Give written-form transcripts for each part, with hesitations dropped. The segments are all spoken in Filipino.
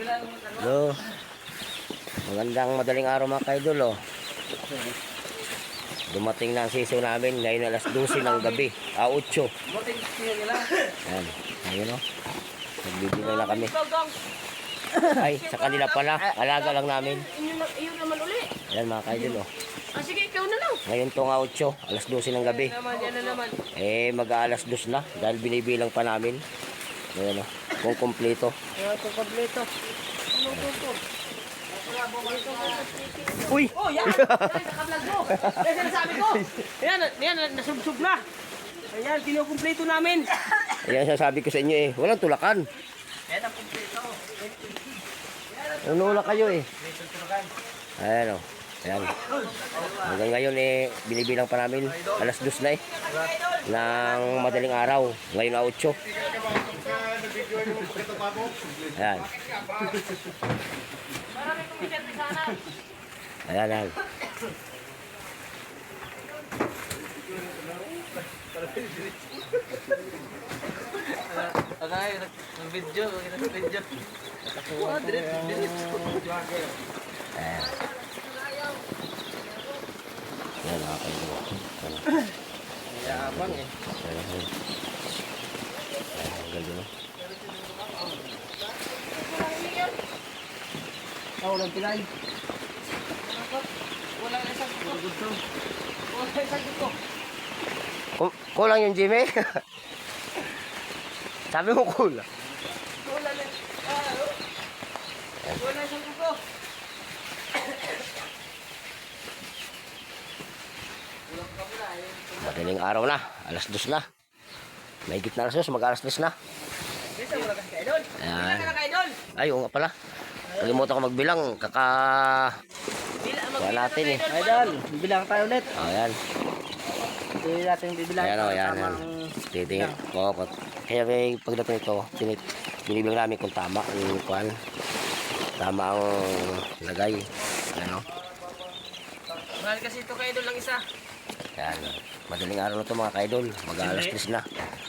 Hello. Magandang madaling araw mga kaidol, oh. Dumating na ang siso namin ngayon alas 12 ng gabi. 8. Ayan. Ayun, oh. Nagbibigay na kami. Ay, sa kanila pala. Alaga lang namin. Iyon naman uli. Ayan mga kaidol, oh. Sige, ikaw na lang. Ngayon tong 8, alas 12 ng gabi. Yan na naman. Mag-aalas 2 na dahil binibilang pa namin. Ayan, oh. Kung kompleto. Kung kompleto. Anong kuko? Uy! Oh, yan! Yan, naka-vlog mo! Yan, sinasabi ko! Yan, nasubsub na! Ayan, kinukumpleto namin! Ayan, sasabi ko sa inyo, eh. Walang tulakan. Yan ang kumpleto. Unula kayo, eh. Ayan, oh. Ayan. Hanggang ngayon, binibilang pa namin. Alas 2 na, ng madaling araw. Ngayon 8. Ayan. Marami kumikit di sana. Ayan, ayan. Agay, nag-video, nag-video. Ayan. Ayan, nakakain ko. Yabang eh. Ayan, ganda no? Walang pilay. Wala na isang kuko. Wala na isang kuko. Kulang yung Jimmy. Sabi mo kulang. Wala na. Wala na isang kuko. Madaling araw na. Alas 2 na. Mahigit na alas 2. Mag-alas 3 na. Bisa mo lang kasi idol. Ayan. Bisa ka na idol. Ay, oo nga pala. Kalimutan ko magbilang. Wala natin, eh. Idol, bilang tayo ulit. Oh, ayan. Hindi natin bibilang. Ayan, oh, ayan. Titingin. Kaya may pagdating ito, binibilang namin kung tama ang kuhan. Tama ang lagay. Ayan, oh. Mahal kasi ito kay idol lang isa. Ayan. Madaling araw na ito mga kaidol. Mag-alas 3 na.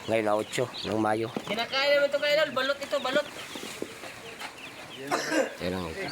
Ngayon na 8 ng Mayo. Kinakain naman ito kay idol. Balot ito, balot. Ayan lang ito.